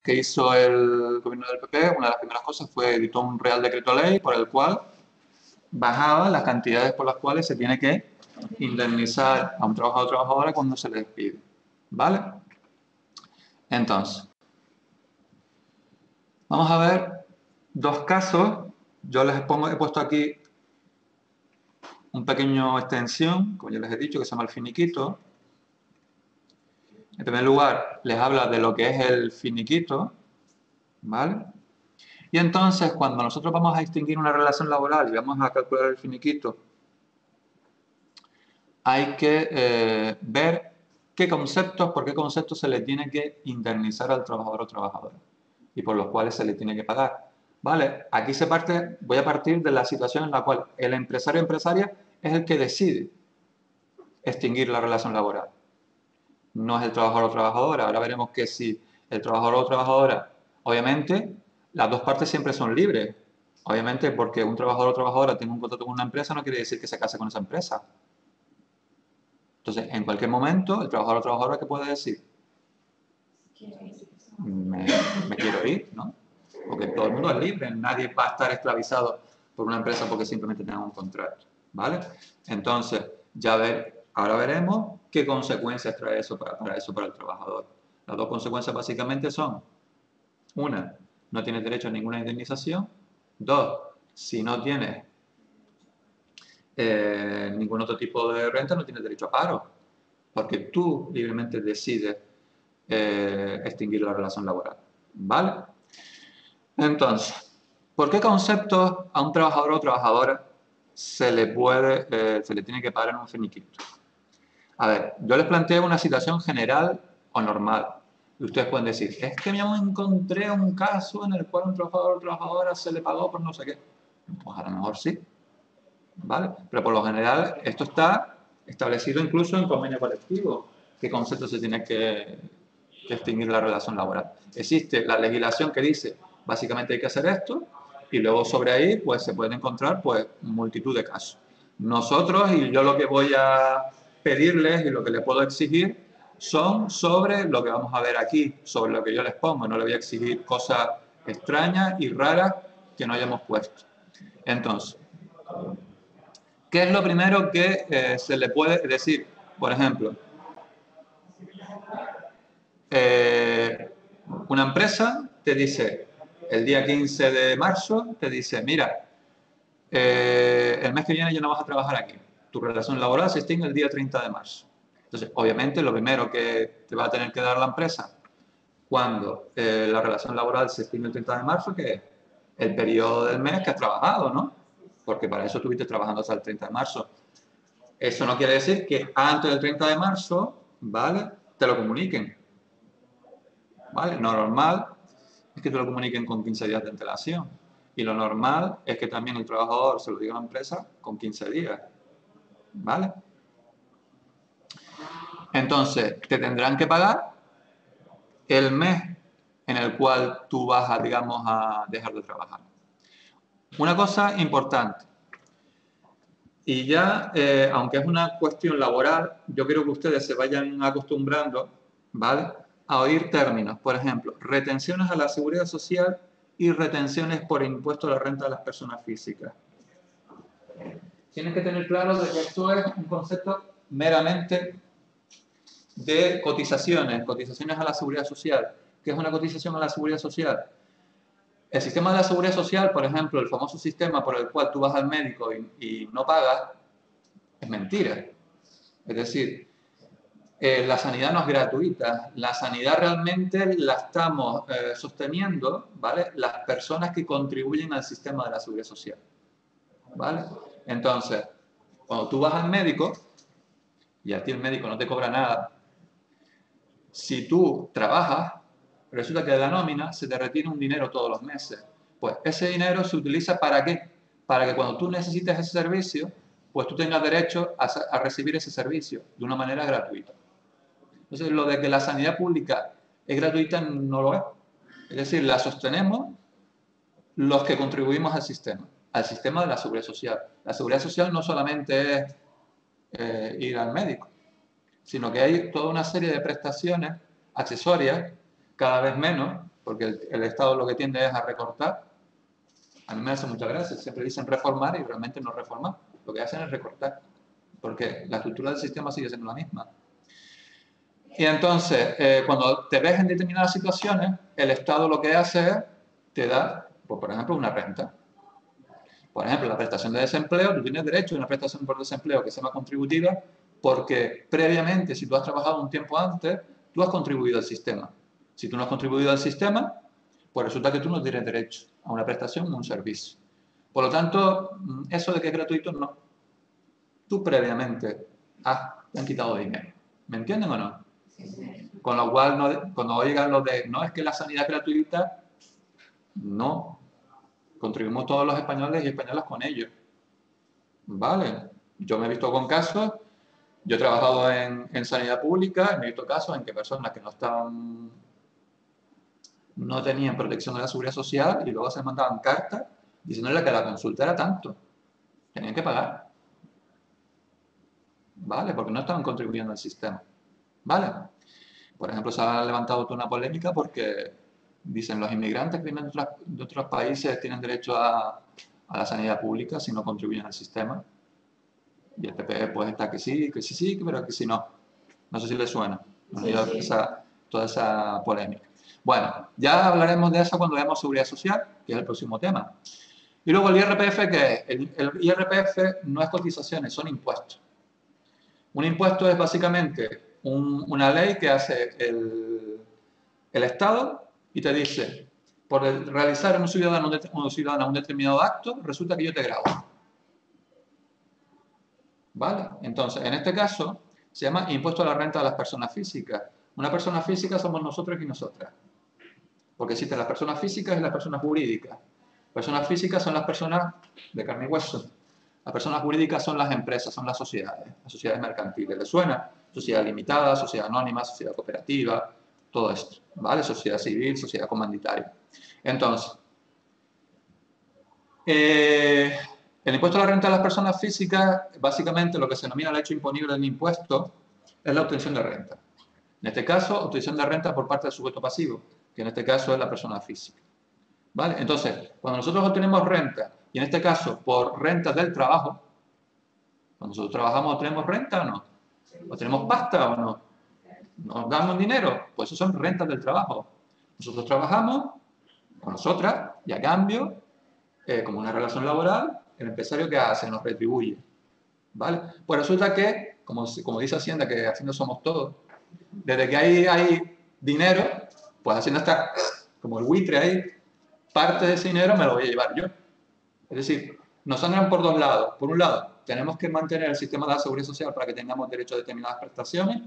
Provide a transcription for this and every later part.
que hizo el gobierno del PP, una de las primeras cosas fue editó un Real Decreto Ley por el cual bajaba las cantidades por las cuales se tiene que indemnizar a un trabajador o trabajadora cuando se le despide. ¿Vale? Entonces, vamos a ver dos casos. Yo he puesto aquí un pequeño extensión, como ya les he dicho, que se llama el finiquito. En primer lugar, les habla de lo que es el finiquito, ¿vale? Y entonces, cuando nosotros vamos a extinguir una relación laboral y vamos a calcular el finiquito, hay que ver por qué conceptos se le tiene que indemnizar al trabajador o trabajadora y por los cuales se le tiene que pagar. ¿Vale? Aquí voy a partir de la situación en la cual el empresario o empresaria es el que decide extinguir la relación laboral. No es el trabajador o trabajadora. Ahora veremos que si el trabajador o trabajadora, obviamente, las dos partes siempre son libres. Obviamente, porque un trabajador o trabajadora tiene un contrato con una empresa no quiere decir que se case con esa empresa. Entonces, en cualquier momento, el trabajador o trabajadora, ¿qué puede decir? Me quiero ir, ¿no? Porque todo el mundo es libre, nadie va a estar esclavizado por una empresa porque simplemente tenga un contrato, ¿vale? Entonces, ahora veremos qué consecuencias trae eso para el trabajador. Las dos consecuencias básicamente son, una, no tienes derecho a ninguna indemnización. Dos, si no tienes ningún otro tipo de renta, no tienes derecho a paro, porque tú libremente decides extinguir la relación laboral, ¿vale? Entonces, ¿por qué conceptos a un trabajador o trabajadora se le tiene que pagar en un finiquito? A ver, yo les planteo una situación general o normal. Y ustedes pueden decir, es que yo encontré un caso en el cual a un trabajador o trabajadora se le pagó por no sé qué. Pues a lo mejor sí, ¿vale? Pero por lo general esto está establecido incluso en convenio colectivo, qué concepto se tiene que extinguir la relación laboral. Existe la legislación que dice, básicamente hay que hacer esto, y luego sobre ahí pues se pueden encontrar pues multitud de casos. Nosotros, y yo lo que voy a pedirles y lo que les puedo exigir son sobre lo que vamos a ver aquí, sobre lo que yo les pongo. No les voy a exigir cosas extrañas y raras que no hayamos puesto. Entonces, ¿qué es lo primero que se le puede decir? Por ejemplo, una empresa te dice, el día 15 de marzo, te dice, mira, el mes que viene ya no vas a trabajar aquí. Tu relación laboral se extingue el día 30 de marzo. Entonces, obviamente, lo primero que te va a tener que dar la empresa cuando la relación laboral se extingue el 30 de marzo, que es el periodo del mes que has trabajado, ¿no? Porque para eso estuviste trabajando hasta el 30 de marzo. Eso no quiere decir que antes del 30 de marzo, ¿vale?, te lo comuniquen. ¿Vale? Lo normal es que te lo comuniquen con 15 días de antelación. Y lo normal es que también el trabajador se lo diga a la empresa con 15 días. ¿Vale? Entonces, te tendrán que pagar el mes en el cual tú vas a, digamos, a dejar de trabajar. Una cosa importante, y ya, aunque es una cuestión laboral, yo quiero que ustedes se vayan acostumbrando, ¿vale?, a oír términos. Por ejemplo, retenciones a la seguridad social y retenciones por impuesto a la renta de las personas físicas. Tienes que tener claro de que esto es un concepto meramente de cotizaciones a la seguridad social. ¿Qué es una cotización a la seguridad social? El sistema de la seguridad social, por ejemplo, el famoso sistema por el cual tú vas al médico y no pagas, es mentira. Es decir, la sanidad no es gratuita. La sanidad realmente la estamos sosteniendo, ¿vale?, las personas que contribuyen al sistema de la seguridad social, ¿vale? Entonces, cuando tú vas al médico y a ti el médico no te cobra nada, si tú trabajas, resulta que de la nómina se te retira un dinero todos los meses. Pues ese dinero se utiliza ¿para qué? Para que cuando tú necesites ese servicio, pues tú tengas derecho a recibir ese servicio de una manera gratuita. Entonces, lo de que la sanidad pública es gratuita no lo es. Es decir, la sostenemos los que contribuimos al sistema de la seguridad social. La seguridad social no solamente es ir al médico, sino que hay toda una serie de prestaciones accesorias, cada vez menos, porque el Estado lo que tiende es a recortar. A mí me hace mucha gracia, siempre dicen reformar y realmente no reformar. Lo que hacen es recortar, porque la estructura del sistema sigue siendo la misma. Y entonces, cuando te ves en determinadas situaciones, el Estado lo que hace es, te da, pues, por ejemplo, una renta. Por ejemplo, la prestación de desempleo, tú tienes derecho a una prestación por desempleo que se llama contributiva, porque previamente, si tú has trabajado un tiempo antes, tú has contribuido al sistema. Si tú no has contribuido al sistema, pues resulta que tú no tienes derecho a una prestación o un servicio. Por lo tanto, eso de que es gratuito, no. Tú previamente te han quitado dinero. ¿Me entienden o no? Con lo cual, cuando oigan lo de, no es que la sanidad es gratuita, no. Contribuimos todos los españoles y españolas con ellos. ¿Vale? Yo me he visto con casos, yo he trabajado en sanidad pública y me he visto casos en que personas que no tenían protección de la seguridad social y luego se les mandaban cartas diciéndole que la consulta era tanto. Tenían que pagar. ¿Vale? Porque no estaban contribuyendo al sistema. ¿Vale? Por ejemplo, se ha levantado toda una polémica porque dicen los inmigrantes que vienen de otros países tienen derecho a la sanidad pública si no contribuyen al sistema. Y el PP pues está que sí, pero que sí no. No sé si le suena. Toda esa polémica. Bueno, ya hablaremos de eso cuando veamos seguridad social, que es el próximo tema. Y luego el IRPF, que el IRPF no es cotizaciones, son impuestos. Un impuesto es básicamente una ley que hace el Estado y te dice, por realizar un ciudadano un determinado acto, resulta que yo te grabo. ¿Vale? Entonces, en este caso, se llama impuesto a la renta de las personas físicas. Una persona física somos nosotros y nosotras. Porque existen las personas físicas y las personas jurídicas. Personas físicas son las personas de carne y hueso. Las personas jurídicas son las empresas, son las sociedades mercantiles. ¿Les suena? Sociedad limitada, sociedad anónima, sociedad cooperativa, todo esto. ¿Vale? Sociedad civil, sociedad comanditaria. Entonces, el impuesto a la renta de las personas físicas, básicamente lo que se denomina el hecho imponible del impuesto, es la obtención de renta. En este caso, obtención de renta por parte del sujeto pasivo, que en este caso es la persona física. ¿Vale? Entonces, cuando nosotros obtenemos renta, y en este caso por renta del trabajo, cuando nosotros trabajamos, ¿obtenemos renta o no? ¿Obtenemos pasta o no? ¿Nos damos dinero? Pues eso son rentas del trabajo. Nosotros trabajamos, o nosotras, y a cambio, como una relación laboral, el empresario ¿qué hace? Nos retribuye. ¿Vale? Pues resulta que, como dice Hacienda, que Hacienda somos todos, desde que hay dinero, pues Hacienda está como el buitre ahí, parte de ese dinero me lo voy a llevar yo. Es decir, nos sangran por dos lados. Por un lado, tenemos que mantener el sistema de la seguridad social para que tengamos derecho a determinadas prestaciones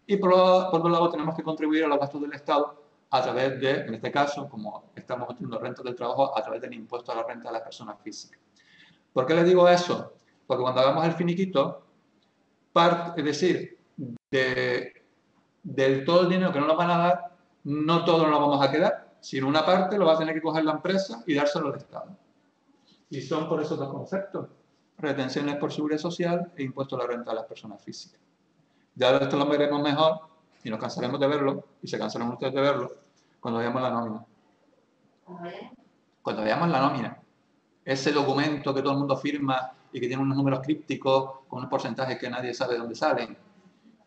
y por otro lado tenemos que contribuir a los gastos del Estado a través de, en este caso, como estamos obteniendo rentas del trabajo, a través del impuesto a la renta de las personas físicas. ¿Por qué les digo eso? Porque cuando hagamos el finiquito, es decir, del todo el dinero que no nos van a dar, no todo nos lo vamos a quedar, sino una parte lo va a tener que coger la empresa y dárselo al Estado. Y son por esos dos conceptos, retenciones por seguridad social e impuesto a la renta de las personas físicas. Ya esto lo veremos mejor y nos cansaremos de verlo, y se cansarán ustedes de verlo, cuando veamos la nómina. Cuando veamos la nómina. Ese documento que todo el mundo firma y que tiene unos números crípticos con unos porcentajes que nadie sabe de dónde salen.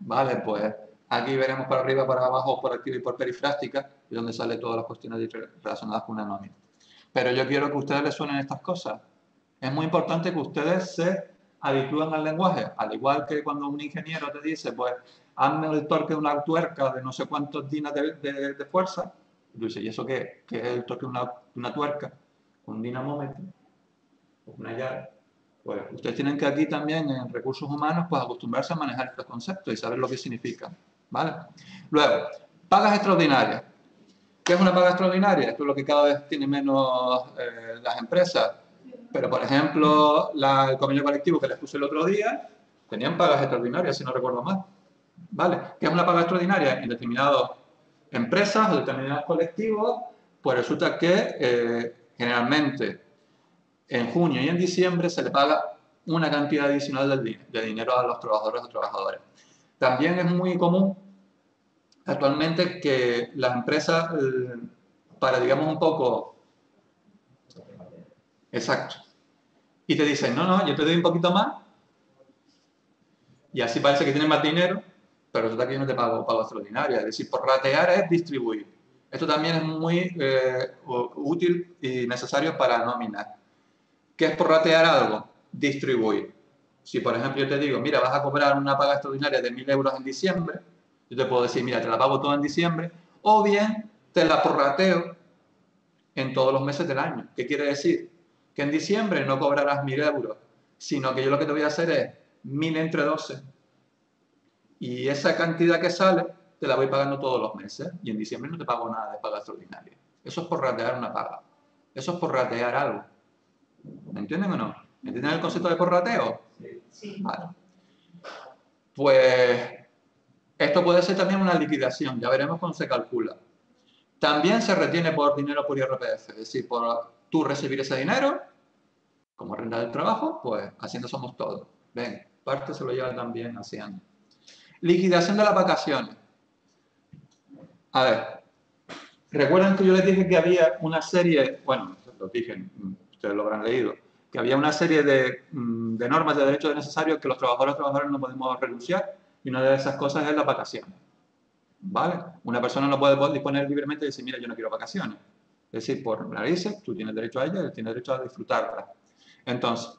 Vale, pues aquí veremos para arriba, para abajo, por activa y por perifrástica, y donde salen todas las cuestiones relacionadas con una nómina. Pero yo quiero que a ustedes les suenen estas cosas. Es muy importante que ustedes se habitúen al lenguaje, al igual que cuando un ingeniero te dice, pues, hazme el torque de una tuerca de no sé cuántos dinas de fuerza, y tú dices, ¿y eso qué? ¿Qué es el torque de una tuerca? Un dinamómetro, una llave. Pues ustedes tienen que aquí también en recursos humanos pues acostumbrarse a manejar estos conceptos y saber lo que significan, ¿vale? Luego, pagas extraordinarias. ¿Qué es una paga extraordinaria? Esto es lo que cada vez tienen menos las empresas. Pero, por ejemplo, el convenio colectivo que les puse el otro día, tenían pagas extraordinarias, si no recuerdo mal. ¿Vale? ¿Qué es una paga extraordinaria? En determinadas empresas o determinados colectivos, pues resulta que generalmente en junio y en diciembre se le paga una cantidad adicional de dinero a los trabajadores o trabajadoras. También es muy común actualmente que las empresas para, digamos, un poco... Exacto. Y te dicen, no, no, yo te doy un poquito más, y así parece que tienes más dinero, pero resulta que yo no te pago extraordinario. Es decir, por ratear es distribuir. Esto también es muy útil y necesario para nominar. ¿Qué es por ratear algo? Distribuir. Si, por ejemplo, yo te digo, mira, vas a cobrar una paga extraordinaria de 1.000 euros en diciembre, yo te puedo decir, mira, te la pago todo en diciembre, o bien te la prorrateo en todos los meses del año. ¿Qué quiere decir? Que en diciembre no cobrarás 1.000 euros, sino que yo lo que te voy a hacer es 1.000 entre 12. Y esa cantidad que sale, te la voy pagando todos los meses. Y en diciembre no te pago nada de paga extraordinaria. Eso es por ratear una paga. Eso es por ratear algo. ¿Me entienden o no? ¿Me entienden el concepto de porrateo? Sí. Vale. Pues esto puede ser también una liquidación, ya veremos cómo se calcula. También se retiene por dinero por IRPF, es decir, por tú recibir ese dinero, como renta del trabajo, pues Hacienda somos todos. Ven, parte se lo lleva también Hacienda. Liquidación de las vacaciones. A ver, recuerdan que yo les dije que había una serie, bueno, lo dije, ustedes lo habrán leído, que había una serie de normas de derechos necesarios que los trabajadores no podemos renunciar, y una de esas cosas es las vacaciones. ¿Vale? Una persona no puede disponer libremente y decir, mira, yo no quiero vacaciones. Es decir, por narices, tú tienes derecho a ellas y tienes derecho a disfrutarlas. Entonces,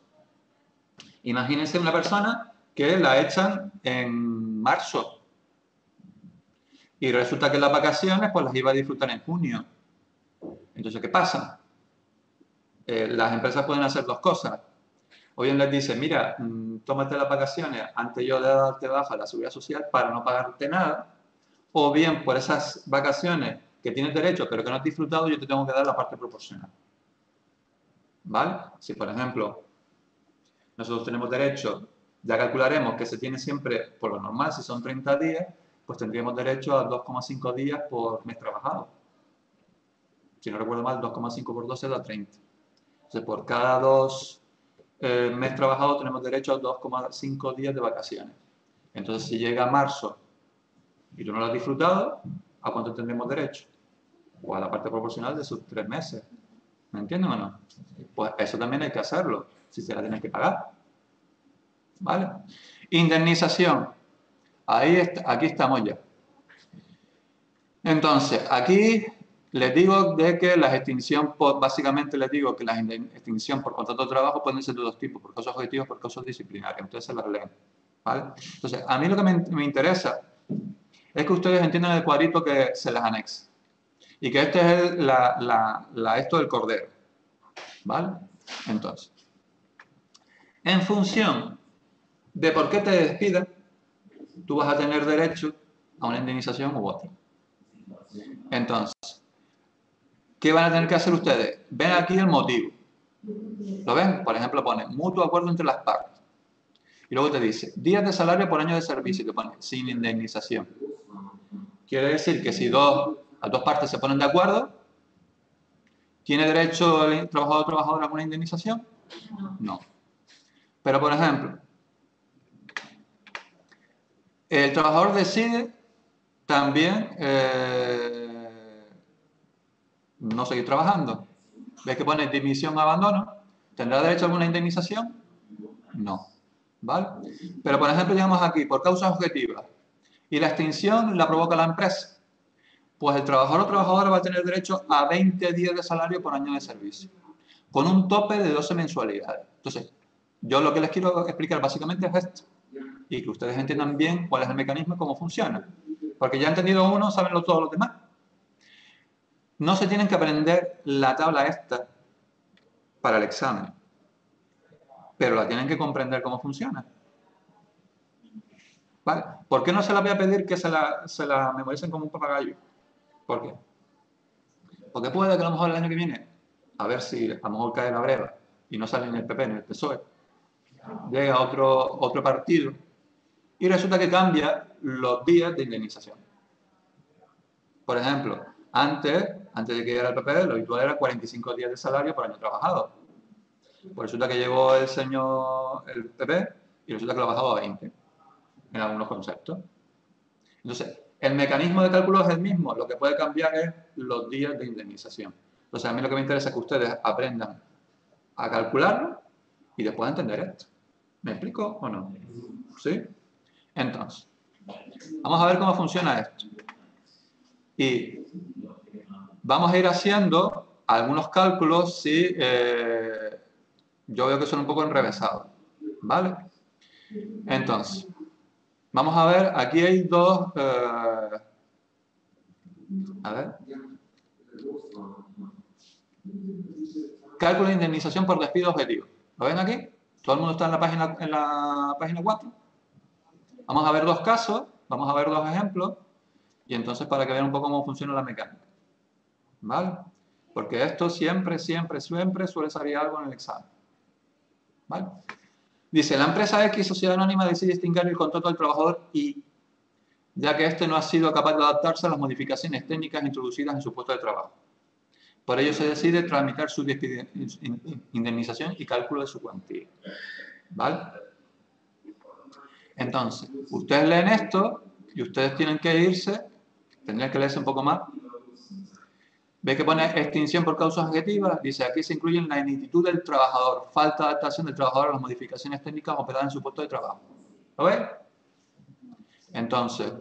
imagínense una persona que la echan en marzo y resulta que las vacaciones pues las iba a disfrutar en junio. Entonces, ¿qué pasa? Las empresas pueden hacer dos cosas. O bien les dicen, mira, tómate las vacaciones antes yo de darte baja la seguridad social para no pagarte nada. O bien, por esas vacaciones que tienes derecho pero que no has disfrutado, yo te tengo que dar la parte proporcional. ¿Vale? Si, por ejemplo, nosotros tenemos derecho, ya calcularemos que se tiene siempre, por lo normal, si son 30 días, pues tendríamos derecho a 2,5 días por mes trabajado. Si no recuerdo mal, 2,5 por 12 da 30. Entonces, por cada 2 mes trabajado tenemos derecho a 2,5 días de vacaciones. Entonces, si llega marzo y tú no lo has disfrutado, ¿a cuánto tendremos derecho? O a la parte proporcional de sus 3 meses. ¿Me entienden o no? Pues eso también hay que hacerlo, si se la tienes que pagar. ¿Vale? Indemnización. Aquí estamos ya. Entonces, aquí les digo de que la extinción, básicamente les digo que la extinción por contrato de trabajo pueden ser de dos tipos, por causas objetivas, por causas disciplinarias. Ustedes se las leen. ¿Vale? Entonces, a mí lo que me interesa es que ustedes entiendan el cuadrito que se les anexa. Y que este es esto del cordero. ¿Vale? Entonces, en función de por qué te despidan, tú vas a tener derecho a una indemnización u otra. Entonces, ¿qué van a tener que hacer ustedes? Ven aquí el motivo. ¿Lo ven? Por ejemplo, pone mutuo acuerdo entre las partes. Y luego te dice, días de salario por año de servicio, y te pone sin indemnización. Quiere decir que si las dos partes se ponen de acuerdo, ¿tiene derecho el trabajador o trabajadora a alguna indemnización? No. Pero, por ejemplo, el trabajador decide también no seguir trabajando. ¿Ves que pone dimisión o abandono? ¿Tendrá derecho a alguna indemnización? No. ¿Vale? Pero, por ejemplo, llegamos aquí por causas objetivas y la extinción la provoca la empresa. Pues el trabajador o trabajadora va a tener derecho a 20 días de salario por año de servicio, con un tope de 12 mensualidades. Entonces, yo lo que les quiero explicar básicamente es esto, y que ustedes entiendan bien cuál es el mecanismo y cómo funciona. Porque ya han entendido uno, saben todos los demás. No se tienen que aprender la tabla esta para el examen, pero la tienen que comprender cómo funciona. ¿Vale? ¿Por qué no se la voy a pedir que se la memoricen como un papagayo? ¿Por qué? Porque puede que a lo mejor el año que viene, a ver si a lo mejor cae la breva y no sale ni el PP ni el PSOE, llega otro partido y resulta que cambia los días de indemnización. Por ejemplo, antes de que llegara el PP, lo habitual era 45 días de salario por año trabajado. Pues resulta que llegó el PP y resulta que lo ha bajado a 20 en algunos conceptos. Entonces, El mecanismo de cálculo es el mismo, lo que puede cambiar es los días de indemnización. Entonces, a mí lo que me interesa es que ustedes aprendan a calcularlo y después a entender esto. ¿Me explico o no? ¿Sí? Entonces, vamos a ver cómo funciona esto. Y vamos a ir haciendo algunos cálculos si yo veo que son un poco enrevesados. ¿Vale? Entonces, vamos a ver, aquí hay dos... a ver. Cálculo de indemnización por despido objetivo. ¿Lo ven aquí? ¿Todo el mundo está en la página 4? Vamos a ver dos casos, vamos a ver dos ejemplos, y entonces para que vean un poco cómo funciona la mecánica. ¿Vale? Porque esto siempre suele salir algo en el examen. ¿Vale? Dice, la empresa X, sociedad anónima, decide extinguir el contrato del trabajador Y, ya que éste no ha sido capaz de adaptarse a las modificaciones técnicas introducidas en su puesto de trabajo. Por ello se decide tramitar su indemnización y cálculo de su cuantía. ¿Vale? Entonces, ustedes leen esto y ustedes tienen que irse, tendrían que leerse un poco más. ¿Ve que pone extinción por causas objetivas? Dice, aquí se incluyen la ineptitud del trabajador, falta de adaptación del trabajador a las modificaciones técnicas operadas en su puesto de trabajo. ¿Lo ven? Entonces,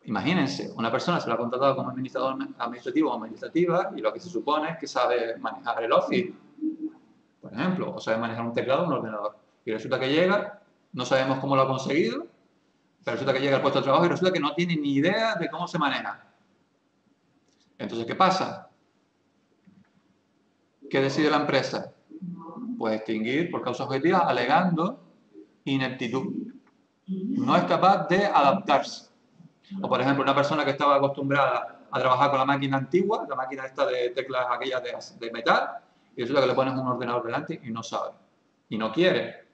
imagínense, una persona se la ha contratado como administrador administrativo o administrativa y lo que se supone es que sabe manejar el Office, por ejemplo, o sabe manejar un teclado o un ordenador. Y resulta que llega, no sabemos cómo lo ha conseguido, pero resulta que llega al puesto de trabajo y resulta que no tiene ni idea de cómo se maneja. Entonces, ¿qué pasa? ¿Qué decide la empresa? Pues extinguir por causas objetivas alegando ineptitud. No es capaz de adaptarse. O, por ejemplo, una persona que estaba acostumbrada a trabajar con la máquina antigua, la máquina esta de teclas aquellas de metal, y resulta que le pones un ordenador delante y no sabe. Y no quiere.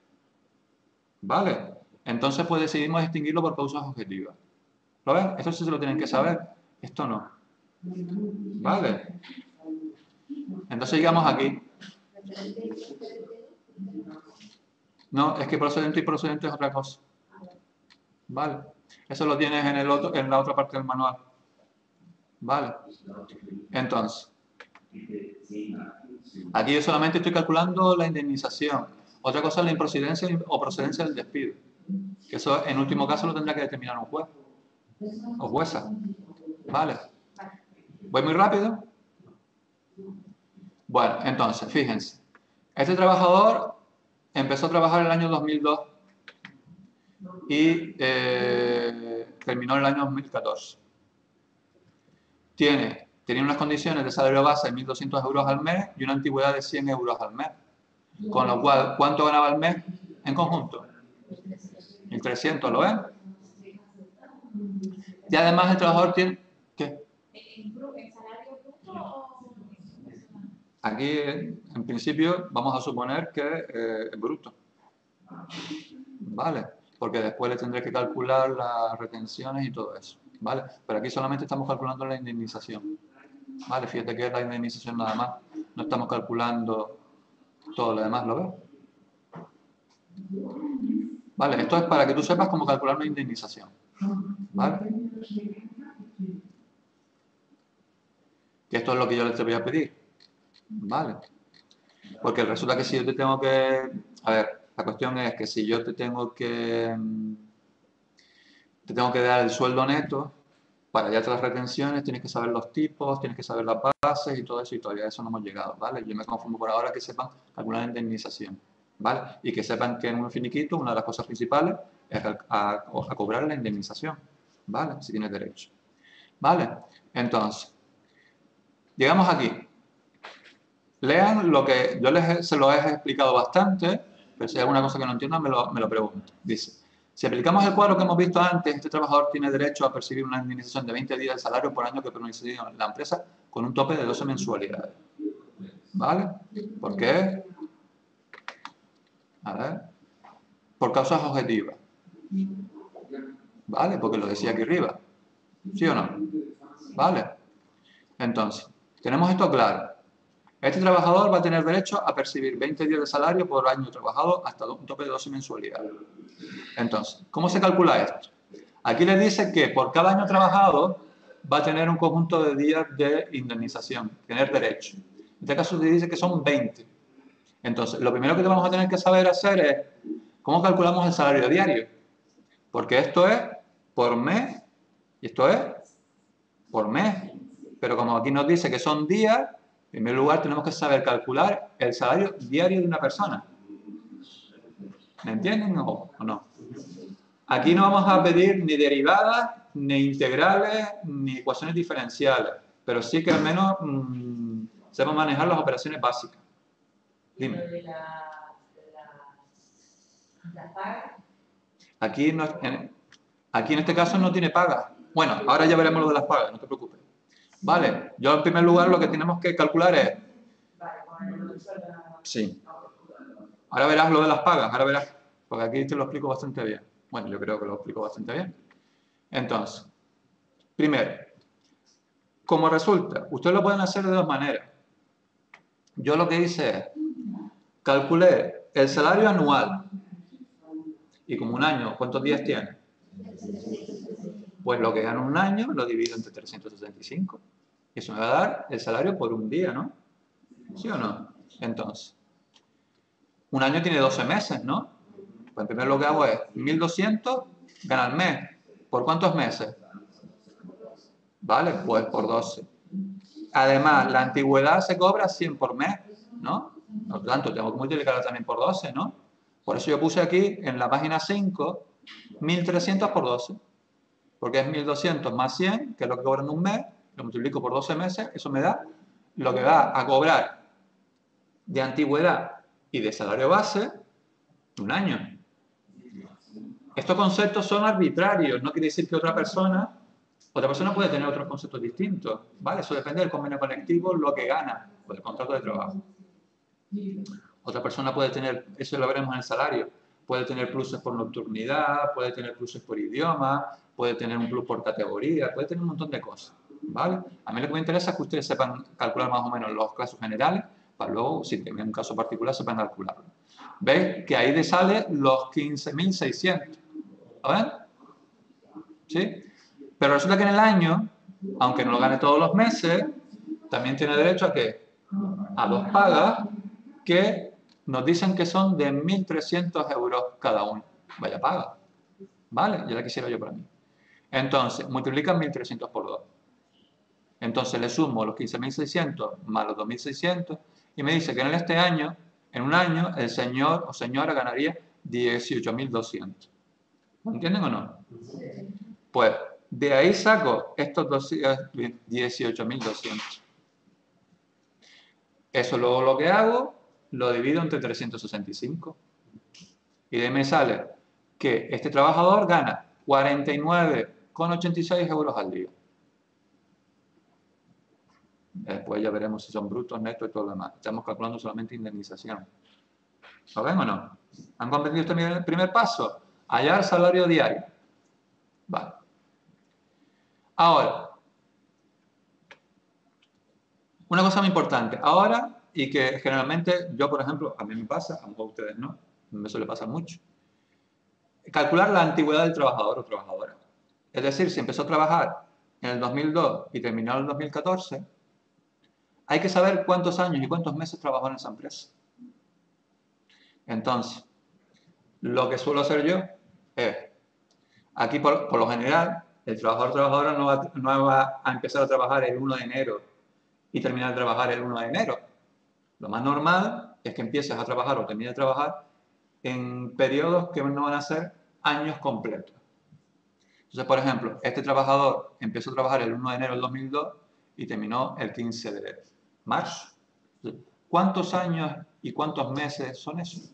¿Vale? Entonces, pues decidimos extinguirlo por causas objetivas. ¿Lo ven? Esto sí se lo tienen que saber. Esto no. ¿Vale? Entonces llegamos aquí. No, es que procedente y procedente es otra cosa. ¿Vale? Eso lo tienes en la otra parte del manual. ¿Vale? Entonces, aquí yo solamente estoy calculando la indemnización. Otra cosa es la improcedencia o procedencia del despido. Que eso, en último caso, lo tendrá que determinar un juez o jueza. ¿Vale? ¿Voy muy rápido? Bueno, entonces, fíjense. Este trabajador empezó a trabajar en el año 2002 y terminó en el año 2014. Tenía unas condiciones de salario base de 1.200 euros al mes y una antigüedad de 100 euros al mes. Con lo cual, ¿cuánto ganaba al mes en conjunto? 1.300, ¿lo ven? Y además el trabajador tiene... ¿Qué? Aquí, en principio, vamos a suponer que es bruto. ¿Vale? Porque después le tendré que calcular las retenciones y todo eso. ¿Vale? Pero aquí solamente estamos calculando la indemnización. ¿Vale? Fíjate que es la indemnización nada más. No estamos calculando todo lo demás, ¿lo ves? ¿Vale? Esto es para que tú sepas cómo calcular una indemnización. ¿Vale? Que esto es lo que yo te voy a pedir. ¿Vale? Porque resulta que si yo te tengo que... A ver, la cuestión es que si yo te tengo que dar el sueldo neto, para ya las retenciones tienes que saber los tipos, tienes que saber las bases y todo eso, y todavía a eso no hemos llegado, ¿vale? Yo me conformo por ahora que sepan calcular la indemnización, ¿vale? Y que sepan que en un finiquito una de las cosas principales es a cobrar la indemnización, ¿vale? Si tienes derecho, ¿vale? Entonces, llegamos aquí. Lean lo que yo se lo he explicado bastante, pero si hay alguna cosa que no entiendan me lo pregunto. Dice, si aplicamos el cuadro que hemos visto antes, este trabajador tiene derecho a percibir una indemnización de 20 días de salario por año que permanece en la empresa con un tope de 12 mensualidades. ¿Vale? ¿Por qué? A ver. Por causas objetivas. ¿Vale? Porque lo decía aquí arriba. ¿Sí o no? ¿Vale? Entonces, tenemos esto claro. Este trabajador va a tener derecho a percibir 20 días de salario por año trabajado hasta un tope de 12 mensualidades. Entonces, ¿cómo se calcula esto? Aquí les dice que por cada año trabajado va a tener un conjunto de días de indemnización, tener derecho. En este caso se dice que son 20. Entonces, lo primero que vamos a tener que saber hacer es cómo calculamos el salario diario. Porque esto es por mes y esto es por mes. Pero como aquí nos dice que son días, en primer lugar tenemos que saber calcular el salario diario de una persona. ¿Me entienden o no? Aquí no vamos a pedir ni derivadas, ni integrales, ni ecuaciones diferenciales, pero sí que al menos sepan manejar las operaciones básicas. Dime. ¿Las pagas? Aquí en este caso no tiene paga. Bueno, ahora ya veremos lo de las pagas, no te preocupes. Vale, yo en primer lugar lo que tenemos que calcular es... Sí. Ahora verás lo de las pagas, ahora verás, porque aquí te lo explico bastante bien. Bueno, yo creo que lo explico bastante bien. Entonces, primero, como resulta, ustedes lo pueden hacer de dos maneras. Yo lo que hice es, calculé el salario anual y como un año, ¿cuántos días tiene? Pues lo que gano un año lo divido entre 365. Y eso me va a dar el salario por un día, ¿no? ¿Sí o no? Entonces, un año tiene 12 meses, ¿no? Pues primero lo que hago es 1.200 gana al mes. ¿Por cuántos meses? Vale, pues por 12. Además, la antigüedad se cobra 100 por mes, ¿no? Por lo tanto, tengo que multiplicarla también por 12, ¿no? Por eso yo puse aquí, en la página 5, 1.300 por 12. Porque es 1.200 más 100, que es lo que cobran un mes, lo multiplico por 12 meses, eso me da lo que va a cobrar de antigüedad y de salario base un año. Estos conceptos son arbitrarios, no quiere decir que otra persona puede tener otros conceptos distintos, ¿vale? Eso depende del convenio colectivo, lo que gana, o del contrato de trabajo. Otra persona puede tener, eso lo veremos en el salario, puede tener pluses por nocturnidad, puede tener pluses por idioma, puede tener un plus por categoría, puede tener un montón de cosas, ¿vale? A mí lo que me interesa es que ustedes sepan calcular más o menos los casos generales, para luego, si tienen un caso particular, sepan calcularlo. ¿Veis? Que ahí te sale los 15.600. ¿Lo ven? ¿Sí? Pero resulta que en el año, aunque no lo gane todos los meses, también tiene derecho a ¿qué? A dos pagas que nos dicen que son de 1.300 euros cada uno. Vaya paga. ¿Vale? Ya la quisiera yo para mí. Entonces, multiplican 1.300 por 2. Entonces le sumo los 15.600 más los 2.600 y me dice que en este año, en un año, el señor o señora ganaría 18.200. ¿Lo entienden o no? Pues de ahí saco estos 18.200. Eso luego lo que hago, lo divido entre 365. Y de ahí me sale que este trabajador gana 49,86 euros al día. Después ya veremos si son brutos, netos y todo lo demás. Estamos calculando solamente indemnización. ¿Lo ven o no? ¿Han comprendido este el primer paso? Hallar salario diario. Vale. Ahora, una cosa muy importante. Ahora, y que generalmente yo, por ejemplo, a mí me pasa, a lo mejor a ustedes no, me suele pasar mucho. Calcular la antigüedad del trabajador o trabajadora. Es decir, si empezó a trabajar en el 2002 y terminó en el 2014, hay que saber cuántos años y cuántos meses trabajó en esa empresa. Entonces, lo que suelo hacer yo es, aquí por lo general, el trabajador o trabajadora no va a empezar a trabajar el 1 de enero y terminar de trabajar el 1 de enero. Lo más normal es que empieces a trabajar o termines de trabajar en periodos que no van a ser años completos. Entonces, por ejemplo, este trabajador empezó a trabajar el 1 de enero del 2002 y terminó el 15 de marzo. ¿Cuántos años y cuántos meses son esos?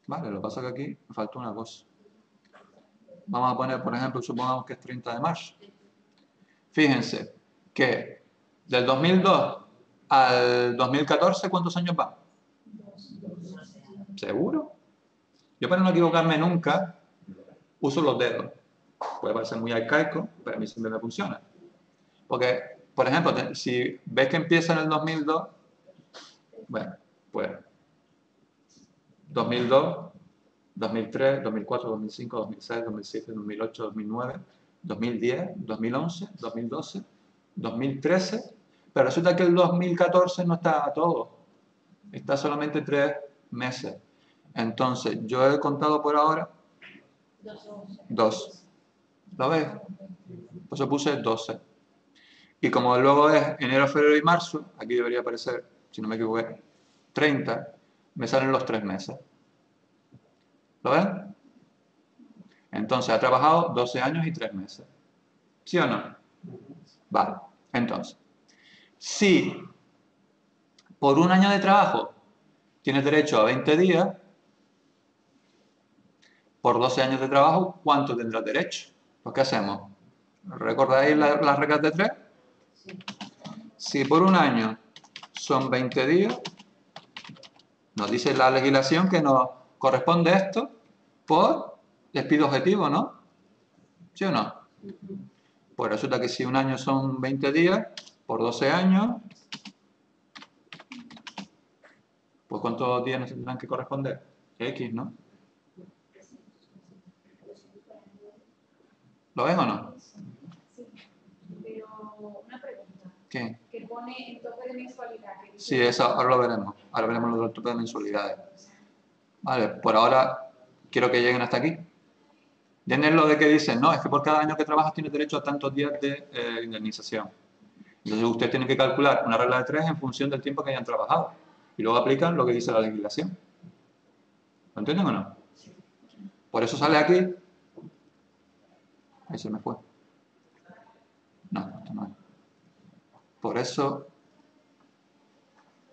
Vale, lo que pasa es que aquí me faltó una cosa. Vamos a poner, por ejemplo, supongamos que es 30 de marzo. Fíjense que del 2002 al 2014, ¿cuántos años van? ¿Seguro? Yo para no equivocarme nunca, uso los dedos. Puede parecer muy arcaico, pero a mí siempre me funciona. Porque, por ejemplo, si ves que empieza en el 2002, bueno, pues 2002, 2003, 2004, 2005, 2006, 2007, 2008, 2009, 2010, 2011, 2012, 2013, pero resulta que el 2014 no está todo, está solamente 3 meses. Entonces, yo he contado por ahora 2. ¿Lo ves? Pues yo puse 12. Y como luego es enero, febrero y marzo, aquí debería aparecer, si no me equivoqué, 30, me salen los 3 meses. ¿Lo ven? Entonces ha trabajado 12 años y 3 meses. ¿Sí o no? Vale. Entonces, si por un año de trabajo tienes derecho a 20 días, por 12 años de trabajo, ¿cuánto tendrás derecho? Pues ¿qué hacemos? ¿Recordáis las reglas de 3? Si por un año son 20 días, nos dice la legislación que nos corresponde esto por despido objetivo, ¿no? ¿Sí o no? Pues resulta que si un año son 20 días, por 12 años, pues ¿cuántos días nos tendrán que corresponder? X, ¿no? ¿Lo ven o no? Sí, pero una pregunta. ¿Qué? ¿Qué pone el tope de mensualidad? Sí, eso ahora lo veremos. Ahora veremos lo del tope de mensualidades. Vale, por ahora quiero que lleguen hasta aquí. ¿Entienden lo de que dicen? No, es que por cada año que trabajas tienes derecho a tantos días de indemnización. Entonces ustedes tienen que calcular una regla de 3 en función del tiempo que hayan trabajado. Y luego aplican lo que dice la legislación. ¿Lo entienden o no? Por eso sale aquí. Ahí se me fue. No, esto no es. Por eso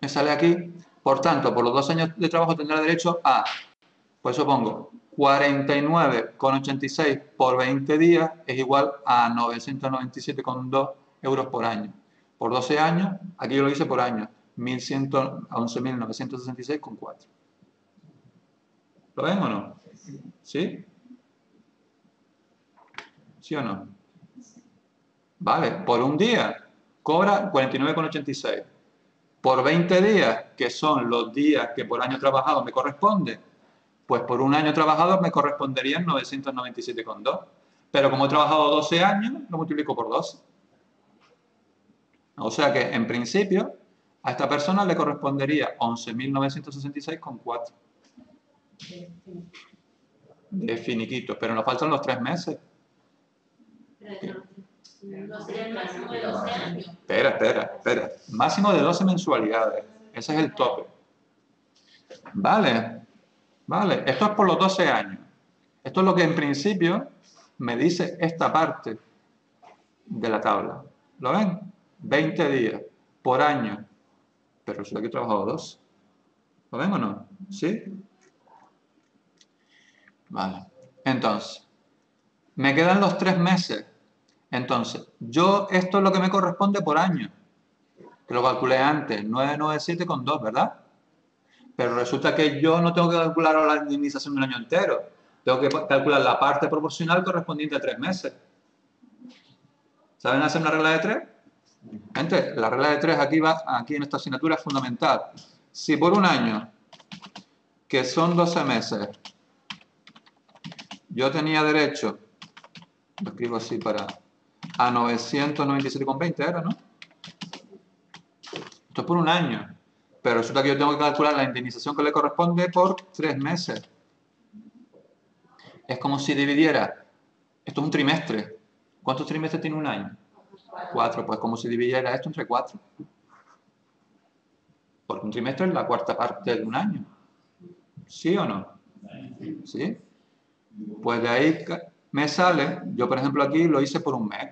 me sale aquí. Por tanto, por los 2 años de trabajo tendrá derecho a, pues eso pongo, 49,86 por 20 días es igual a 997,2 euros por año. Por 12 años, aquí yo lo hice por año, 11.966,4. ¿Lo ven o no? ¿Sí? ¿Sí o no? Vale, por un día cobra 49,86. Por 20 días, que son los días que por año trabajado me corresponde, pues por un año trabajado me corresponderían 997,2. Pero como he trabajado 12 años, lo multiplico por 12. O sea que, en principio, a esta persona le correspondería 11.966,4 de finiquito. Pero nos faltan los 3 meses. No sería el máximo de 12 años. Espera. Máximo de 12 mensualidades. Ese es el tope. Vale. Esto es por los 12 años. Esto es lo que en principio me dice esta parte de la tabla. ¿Lo ven? 20 días por año. Pero resulta que he trabajado 2. ¿Lo ven o no? ¿Sí? Vale. Entonces, me quedan los 3 meses. Entonces, esto es lo que me corresponde por año. Que lo calculé antes, 997,2, ¿verdad? Pero resulta que yo no tengo que calcular la indemnización del año entero. Tengo que calcular la parte proporcional correspondiente a 3 meses. ¿Saben hacer una regla de 3? Gente, la regla de 3 aquí en esta asignatura es fundamental. Si por un año, que son 12 meses, yo tenía derecho, lo escribo así a 997,20 era, ¿no? Esto es por un año. Pero resulta que yo tengo que calcular la indemnización que le corresponde por 3 meses. Es como si dividiera, esto es un trimestre. ¿Cuántos trimestres tiene un año? 4, pues como si dividiera esto entre 4. Porque un trimestre es la cuarta parte de un año. ¿Sí o no? ¿Sí? Pues de ahí me sale, yo por ejemplo aquí lo hice por un mes.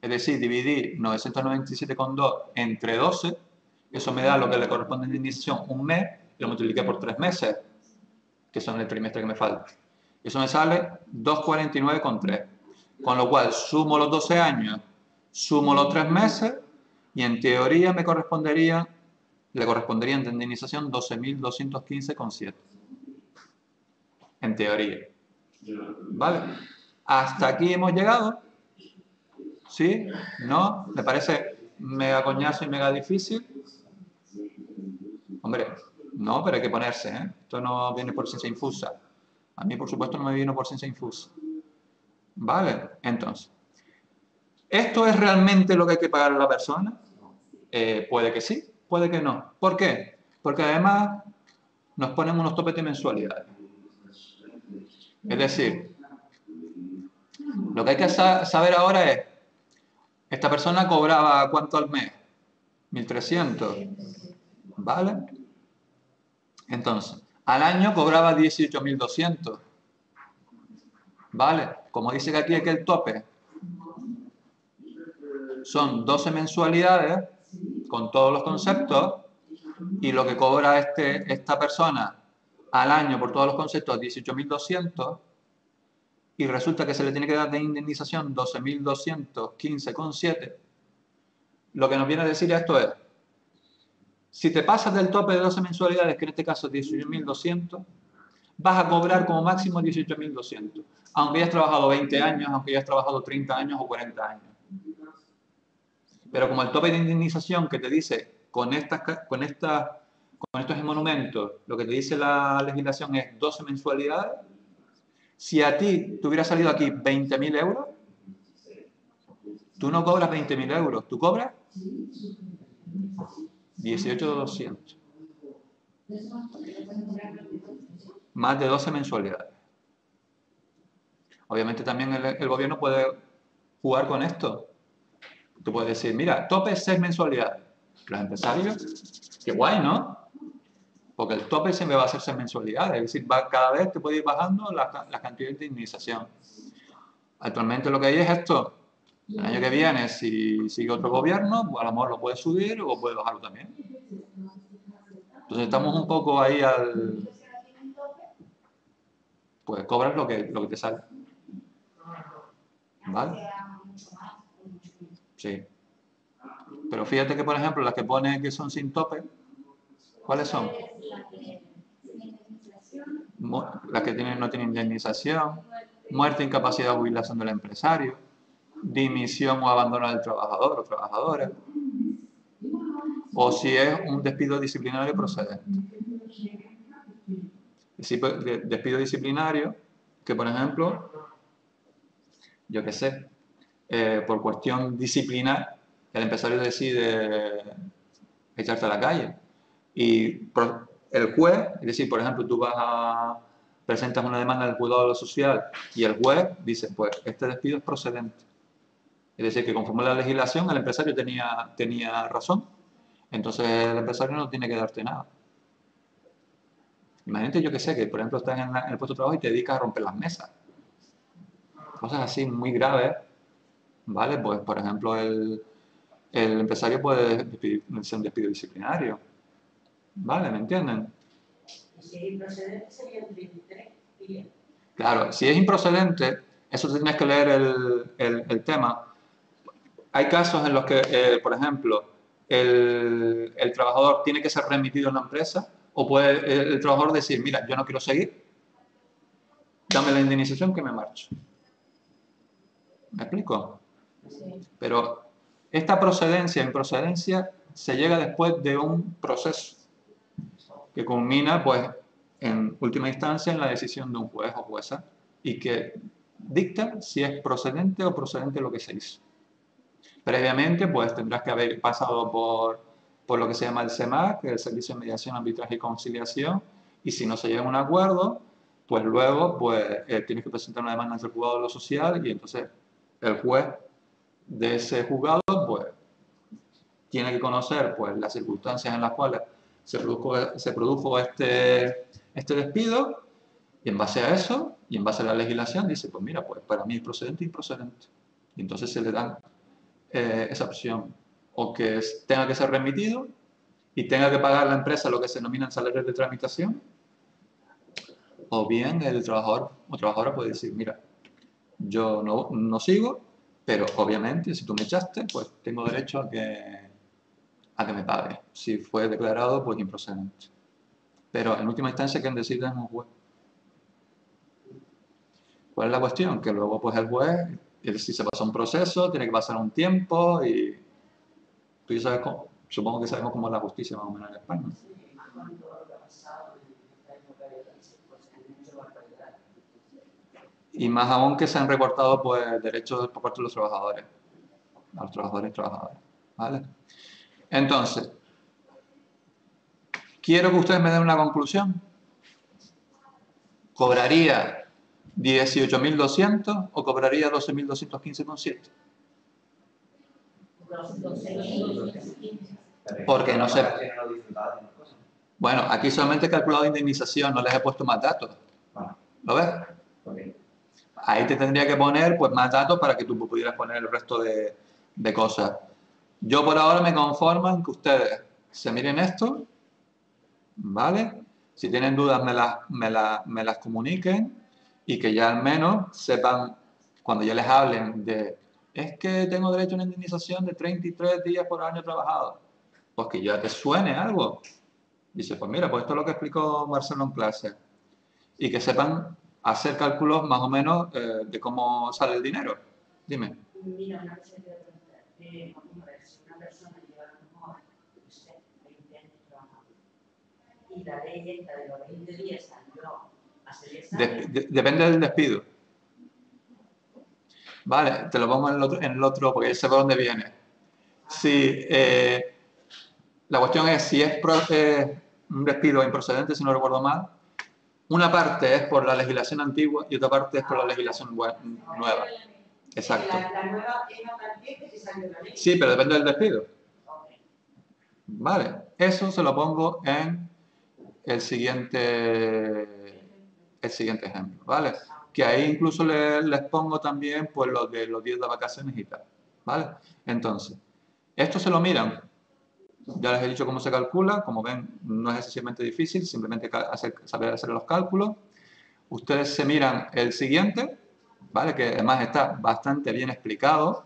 Es decir, dividí 997,2 entre 12, eso me da lo que le corresponde de indemnización un mes, y lo multipliqué por 3 meses, que son el trimestre que me falta. Eso me sale 249,3. Con lo cual sumo los 12 años, sumo los 3 meses, y en teoría le correspondería de indemnización 12.215,7. En teoría. ¿Vale? Hasta aquí hemos llegado. ¿Sí? ¿No? ¿Me parece mega coñazo y mega difícil? Hombre, No, pero hay que ponerse, ¿eh? Esto no viene por ciencia infusa. A mí, por supuesto, no me vino por ciencia infusa. ¿Vale? Entonces, ¿esto es realmente lo que hay que pagar a la persona? Puede que sí, puede que no. ¿Por qué? Porque además nos ponen unos topes de mensualidades. Es decir, lo que hay que saber ahora es, esta persona cobraba ¿cuánto al mes? 1.300, ¿vale? Entonces, al año cobraba 18.200, ¿vale? Como dice que aquí es que el tope son 12 mensualidades con todos los conceptos y lo que cobra esta persona al año por todos los conceptos 18.200 y resulta que se le tiene que dar de indemnización 12.215,7. Lo que nos viene a decir esto es, si te pasas del tope de 12 mensualidades, que en este caso es 18.200, vas a cobrar como máximo 18.200, aunque hayas trabajado 20 años, aunque hayas trabajado 30 años o 40 años. Pero como el tope de indemnización que te dice con estos monumentos, lo que te dice la legislación es 12 mensualidades, si a ti te hubiera salido aquí 20.000 euros, tú no cobras 20.000 euros, tú cobras 18.200. Más de 12 mensualidades. Obviamente también el gobierno puede jugar con esto. Tú puedes decir, mira, tope 6 mensualidades. Los empresarios, qué guay, ¿no? Porque el tope siempre va a ser 6 mensualidades. Es decir, cada vez te puede ir bajando la cantidad de indemnización. Actualmente lo que hay es esto. El año que viene, si sigue otro gobierno, pues a lo mejor lo puede subir o puede bajarlo también. Entonces estamos un poco ahí al... Pues cobras lo que te sale. ¿Vale? Sí. Pero fíjate que, por ejemplo, las que pone que son sin tope, ¿cuáles son? Las que no tienen indemnización, muerte, incapacidad o jubilación del empresario, dimisión o abandono del trabajador o trabajadora, o si es un despido disciplinario procedente. Despido disciplinario, que por ejemplo, yo qué sé, por cuestión disciplinar, el empresario decide echarte a la calle. Y el juez, es decir, por ejemplo, tú presentas una demanda del juzgado de lo social y el juez dice, pues este despido es procedente. Es decir, que conforme a la legislación el empresario tenía razón, entonces el empresario no tiene que darte nada. Imagínate, yo que sé, que por ejemplo estás en el puesto de trabajo y te dedicas a romper las mesas. Cosas así muy graves, ¿vale? Pues por ejemplo el empresario puede ser un despido disciplinario. ¿Vale? ¿Me entienden? Si es improcedente sería el 23. Claro, si es improcedente, eso tienes que leer el tema. Hay casos en los que, por ejemplo, el trabajador tiene que ser remitido a la empresa o puede el trabajador decir, mira, yo no quiero seguir, dame la indemnización que me marcho. ¿Me explico? Sí. Pero esta procedencia e improcedencia se llega después de un proceso que culmina, pues, en última instancia en la decisión de un juez o jueza y que dicta si es procedente o procedente lo que se hizo. Previamente, pues tendrás que haber pasado por lo que se llama el SEMAC, que es el Servicio de Mediación, Arbitraje y Conciliación, y si no se llega a un acuerdo, pues luego tienes que presentar una demanda ante el juzgado de lo social y entonces el juez de ese juzgado pues tiene que conocer pues las circunstancias en las cuales se produjo este despido y en base a eso y en base a la legislación dice, pues mira, pues para mí es procedente e improcedente. Y entonces se le dan esa opción, o que tenga que ser remitido y tenga que pagar la empresa lo que se denominan salarios de tramitación, o bien el trabajador o trabajadora puede decir, mira, yo no sigo, pero obviamente si tú me echaste, pues tengo derecho a que me pague, si fue declarado pues improcedente. Pero en última instancia quien decide es un juez. ¿Cuál es la cuestión? Que luego pues el juez, si se pasa un proceso, tiene que pasar un tiempo y tú ya sabes cómo, supongo que sabemos cómo es la justicia más o menos en España. pasado en esta época de crisis, pues se han hecho barbaridades. Y más aún que se han recortado pues, derechos por parte de los trabajadores. A los trabajadores y trabajadoras. ¿Vale? Entonces, quiero que ustedes me den una conclusión. ¿Cobraría 18.200 o cobraría 12.215,7? Porque no sé. Bueno, aquí solamente he calculado indemnización, no les he puesto más datos. ¿Lo ves? Ahí te tendría que poner pues, más datos para que tú pudieras poner el resto de cosas. Yo por ahora me conformo en que ustedes se miren esto, ¿vale? Si tienen dudas me las comuniquen y que ya al menos sepan, cuando ya les hablen de es que tengo derecho a una indemnización de 33 días por año trabajado, pues que ya te suene algo. Dice, pues mira, pues esto es lo que explicó Marcelo en clase. Y que sepan hacer cálculos más o menos de cómo sale el dinero. Dime. Mira, una cosa que te voy a preguntar. Vamos a ver, si una persona lleva a lo mejor, no sé, 20 años trabajando y la ley esta de los 20 días salió hace 10 años. Depende del despido. Vale, te lo pongo en el otro porque ya sé por dónde viene. Si, la cuestión es si es un despido improcedente, si no recuerdo mal, una parte es por la legislación antigua y otra parte es por la legislación nueva. Exacto. La nueva es más antigua que salió la ley. Sí, pero depende del despido. Vale, eso se lo pongo en el siguiente ejemplo, ¿vale? Que ahí incluso les pongo también pues los de los días de vacaciones y tal, ¿vale? Entonces, esto se lo miran. Ya les he dicho cómo se calcula, como ven no es excesivamente difícil, simplemente saber hacer los cálculos. Ustedes se miran el siguiente, ¿vale? Que además está bastante bien explicado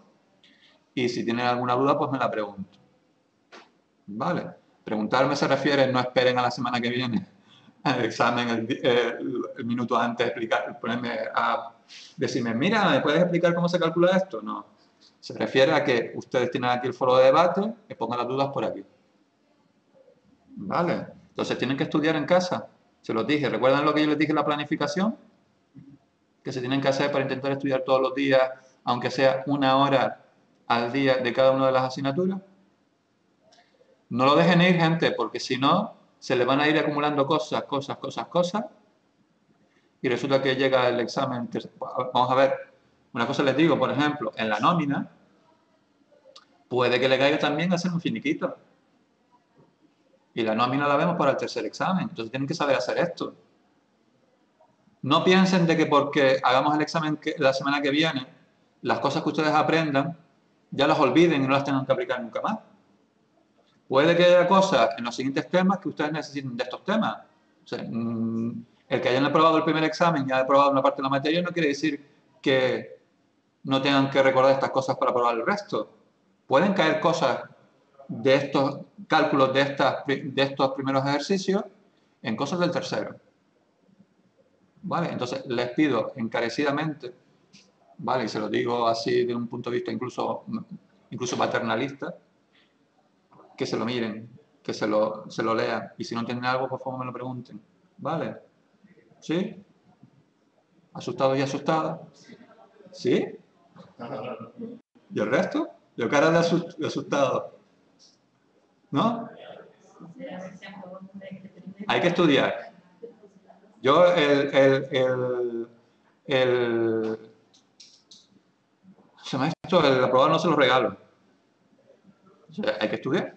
y si tienen alguna duda pues me la pregunto. ¿Vale? Preguntarme se refiere, no esperen a la semana que viene al examen el minuto antes de explicar, ponerme a decirme, mira, ¿me puedes explicar cómo se calcula esto? No. Se refiere a que ustedes tienen aquí el foro de debate, que pongan las dudas por aquí. ¿Vale? Entonces tienen que estudiar en casa. Se los dije. ¿Recuerdan lo que yo les dije en la planificación? Que se tienen que hacer para intentar estudiar todos los días, aunque sea 1 hora al día de cada una de las asignaturas. No lo dejen ir, gente, porque si no, se les van a ir acumulando cosas, y resulta que llega el examen. Vamos a ver, una cosa les digo, por ejemplo, en la nómina, puede que le caiga también hacer un finiquito. Y la nómina la vemos para el tercer examen, entonces tienen que saber hacer esto. No piensen de que porque hagamos el examen la semana que viene, las cosas que ustedes aprendan, ya las olviden y no las tengan que aplicar nunca más. Puede que haya cosas en los siguientes temas que ustedes necesiten de estos temas. O sea, el que hayan aprobado el primer examen y hayan aprobado una parte de la materia no quiere decir que no tengan que recordar estas cosas para aprobar el resto. Pueden caer cosas de estos cálculos de estos primeros ejercicios en cosas del tercero. ¿Vale? Entonces les pido encarecidamente, ¿vale? Y se lo digo así de un punto de vista incluso paternalista, que se lo miren, que se lo lean. Y si no entienden algo, por favor me lo pregunten. ¿Vale? ¿Sí? ¿Asustados y asustadas? ¿Sí? ¿Y el resto? Yo cara de asustado. ¿No? Hay que estudiar. Yo el aprobado no se lo regalo. O sea, hay que estudiar.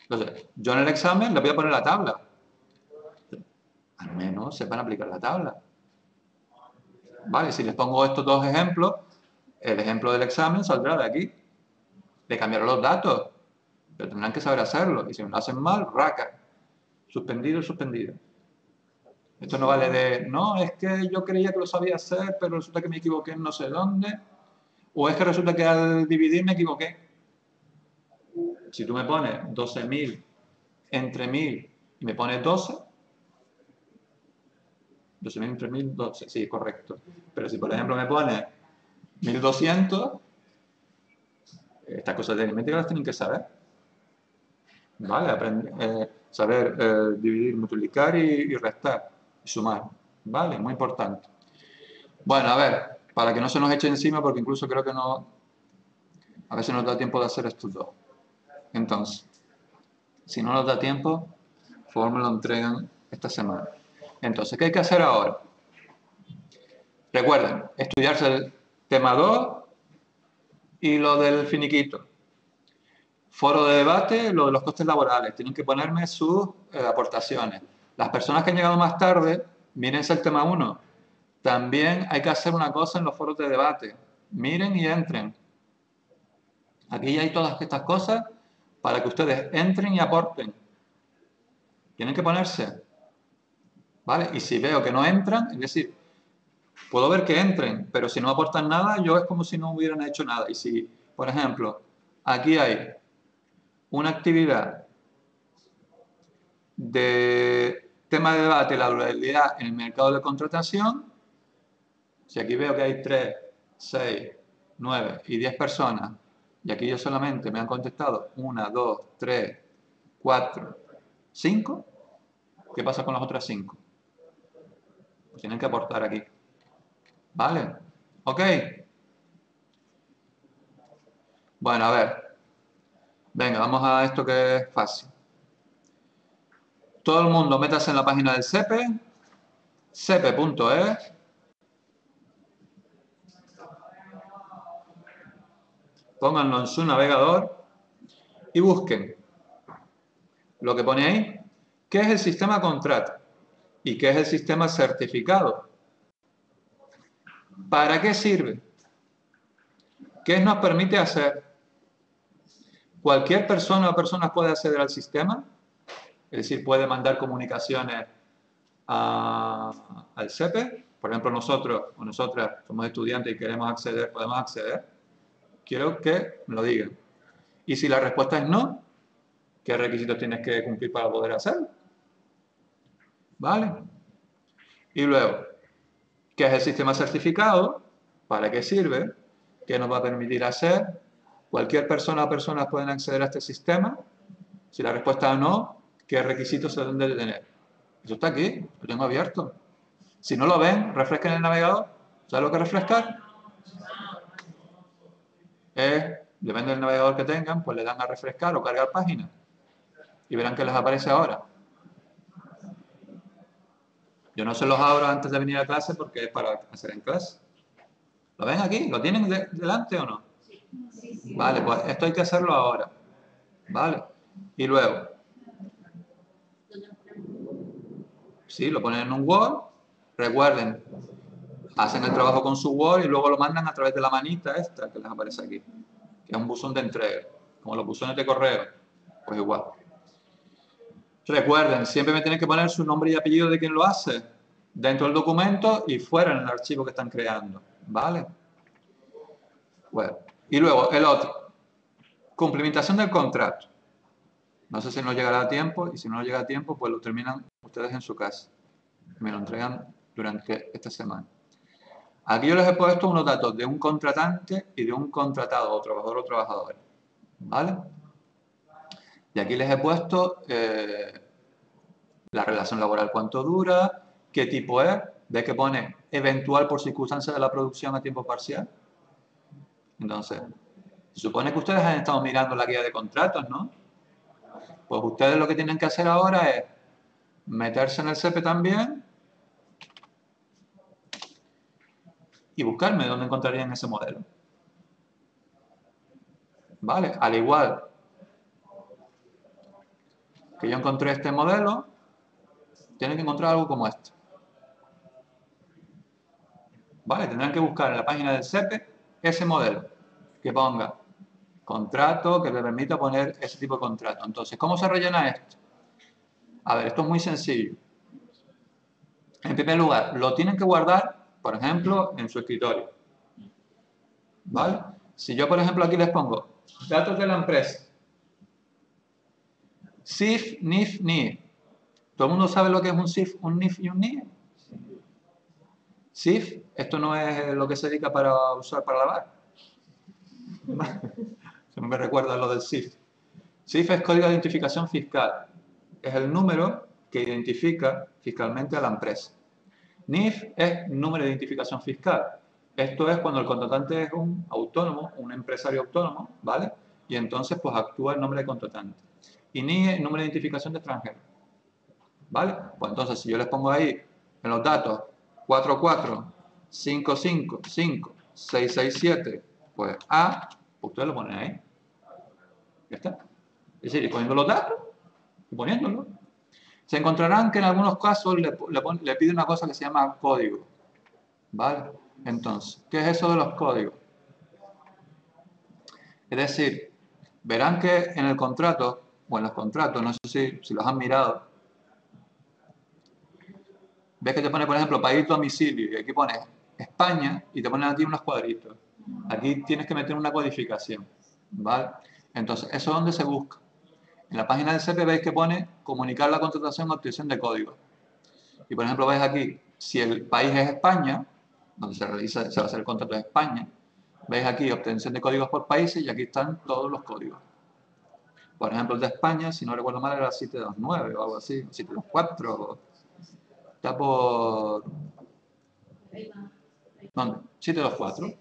Entonces, yo en el examen le voy a poner la tabla. Al menos sepan aplicar la tabla. Vale, si les pongo estos dos ejemplos, el ejemplo del examen saldrá de aquí. Le cambiaré los datos, pero tendrán que saber hacerlo. Y si me lo hacen mal, raca. Suspendido, suspendido. Esto no vale de, no, es que yo creía que lo sabía hacer, pero resulta que me equivoqué en no sé dónde. O es que resulta que al dividir me equivoqué. Si tú me pones 12.000 entre 1.000 y me pones 12, 12.000 entre 1.000, 12, sí, correcto. Pero si por ejemplo me pones 1.200, estas cosas de aritmética las tienen que saber. ¿Vale? saber dividir, multiplicar y restar, y sumar, ¿vale? Muy importante. Bueno, a ver, para que no se nos eche encima, porque incluso creo que no, a veces nos da tiempo de hacer estos dos. Entonces, si no nos da tiempo, por favor me lo entregan esta semana. Entonces, ¿qué hay que hacer ahora? Recuerden, estudiarse el tema 2 y lo del finiquito. Foro de debate, lo de los costes laborales. Tienen que ponerme sus aportaciones. Las personas que han llegado más tarde, mírense el tema 1. También hay que hacer una cosa en los foros de debate. Miren y entren. Aquí hay todas estas cosas para que ustedes entren y aporten. Tienen que ponerse. ¿Vale? Y si veo que no entran, es decir, puedo ver que entren, pero si no aportan nada, yo es como si no hubieran hecho nada. Y si, por ejemplo, aquí hay una actividad de tema de debate, la durabilidad en el mercado de contratación, si aquí veo que hay 3, 6, 9 y 10 personas, y aquí yo solamente me han contestado 1, 2, 3, 4, 5, ¿qué pasa con las otras 5? Pues tienen que aportar aquí. ¿Vale? ¿Ok? Bueno, a ver. Venga, vamos a esto que es fácil. Todo el mundo métase en la página del CEPE, cepe.es. Pónganlo en su navegador y busquen lo que pone ahí. ¿Qué es el sistema contrato? ¿Y qué es el sistema certificado? ¿Para qué sirve? ¿Qué nos permite hacer? ¿Cualquier persona o personas puede acceder al sistema? Es decir, puede mandar comunicaciones al CEPE. Por ejemplo, nosotros o nosotras somos estudiantes y queremos acceder, ¿podemos acceder? Quiero que me lo digan. Y si la respuesta es no, ¿qué requisitos tienes que cumplir para poder hacerlo? ¿Vale? Y luego, ¿qué es el sistema certificado? ¿Para qué sirve? ¿Qué nos va a permitir hacer? ¿Cualquier persona o personas pueden acceder a este sistema? Si la respuesta es no, ¿qué requisitos se deben de tener? Eso está aquí, lo tengo abierto. Si no lo ven, refresquen el navegador. ¿Sabes lo que es refrescar? Depende del navegador que tengan, pues le dan a refrescar o cargar página. Y verán que les aparece ahora. Yo no se los abro antes de venir a clase porque es para hacer en clase. ¿Lo ven aquí? ¿Lo tienen delante o no? Sí. Vale, pues esto hay que hacerlo ahora. Vale. Y luego. Sí, lo ponen en un Word. Recuerden, hacen el trabajo con su Word y luego lo mandan a través de la manita esta que les aparece aquí, que es un buzón de entrega, como los buzones de correo. Pues igual. Recuerden, siempre me tienen que poner su nombre y apellido de quien lo hace dentro del documento y fuera en el archivo que están creando. ¿Vale? Bueno, y luego el otro. Cumplimentación del contrato. No sé si nos llegará a tiempo y si no nos llega a tiempo, pues lo terminan ustedes en su casa. Me lo entregan durante esta semana. Aquí yo les he puesto unos datos de un contratante y de un contratado, o trabajador o trabajadora. ¿Vale? Y aquí les he puesto la relación laboral, cuánto dura, qué tipo es, ve que pone eventual por circunstancia de la producción a tiempo parcial. Entonces, se supone que ustedes han estado mirando la guía de contratos, ¿no? Pues ustedes lo que tienen que hacer ahora es meterse en el CEPE también y buscarme dónde encontrarían ese modelo. ¿Vale? Al igual que yo encontré este modelo, tienen que encontrar algo como este. ¿Vale? Tendrán que buscar en la página del CEPE ese modelo que ponga contrato, que le permita poner ese tipo de contrato. Entonces, ¿cómo se rellena esto? A ver, esto es muy sencillo. En primer lugar, lo tienen que guardar, por ejemplo, en su escritorio. ¿Vale? Si yo, por ejemplo, aquí les pongo datos de la empresa, SIF, NIF, NIE. ¿Todo el mundo sabe lo que es un SIF, un NIF y un NIE? SIF, esto no es lo que se dedica para usar para lavar. Se me recuerda lo del SIF. SIF es Código de Identificación Fiscal. es el número que identifica fiscalmente a la empresa. NIF es número de identificación fiscal. Esto es cuando el contratante es un autónomo, un empresario autónomo, ¿vale? Y entonces pues actúa el nombre de contratante. Y NIE es número de identificación de extranjero, ¿vale? Pues entonces si yo les pongo ahí en los datos 445556667, pues A, ustedes lo ponen ahí. Ya está. Es decir, poniendo los datos y poniéndolos. Se encontrarán que en algunos casos le pide una cosa que se llama código, ¿vale? Entonces, ¿qué es eso de los códigos? Es decir, verán que en el contrato, o en los contratos, no sé si los han mirado, ves que te pone, por ejemplo, país domicilio, y aquí pone España, y te ponen aquí unos cuadritos. Aquí tienes que meter una codificación, ¿vale? Entonces, ¿eso es donde se busca? En la página del SEPE veis que pone comunicar la contratación o obtención de código. Y por ejemplo, veis aquí, si el país es España, donde se va a hacer el contrato de España, veis aquí obtención de códigos por países y aquí están todos los códigos. Por ejemplo, el de España, si no recuerdo mal, era 729 o algo así, 724. Está por... No, 724.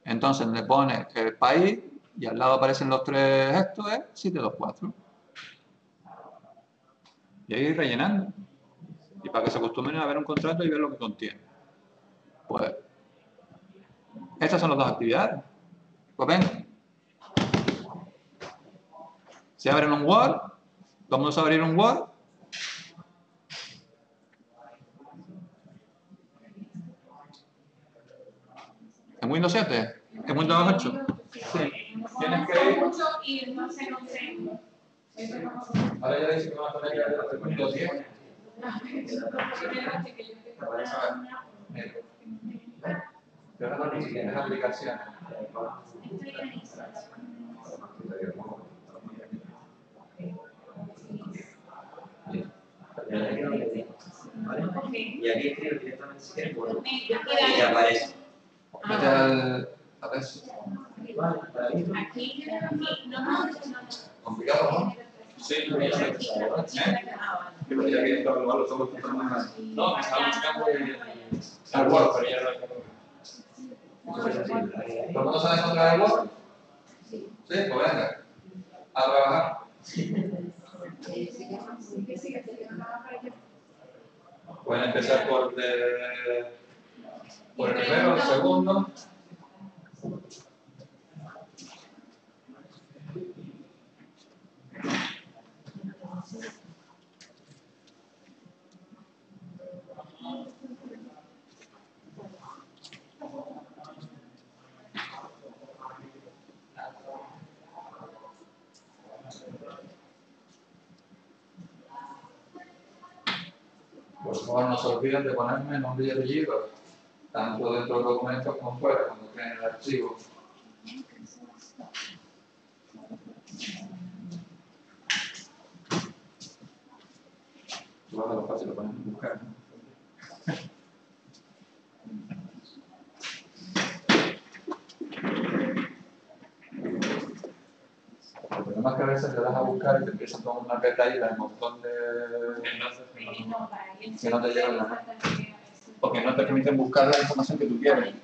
Entonces le pone el país y al lado aparecen los tres, esto es 724. Y ahí rellenando. Y para que se acostumbren a ver un contrato y ver lo que contiene. Pues, estas son las dos actividades. Pues ven. Si abren un Word, vamos a abrir un Word. ¿En Windows 7? ¿En Windows 8? Sí. Tienes que ir. Y entonces no sé. Ahora ya dice que van a poner ya el Windows 10. Pero no ni siquiera es aplicación. Y aquí escribo directamente si quieres por y aparece. Vete al... A ver. Aquí, no. ¿Complicado, no? Sí, no, ya sé. Pero ya que esto lo estamos buscando más. No, me estaba buscando el Word, pero ya no hay que... ¿Todo el mundo sabe encontrar el Word? Sí. Sí, pues venga. A trabajar. Pueden empezar por el primero, el segundo. Por favor, no se olviden de ponerme nombre y apellido, tanto dentro del documento como fuera, cuando creen el archivo. Lo hago fácil, lo ponen en buscar, ¿no? El problema es que a veces le das a buscar y te empiezan con una petaída, un montón de enlaces que no te llegan a nada. Porque no te permiten buscar la información que tú quieres.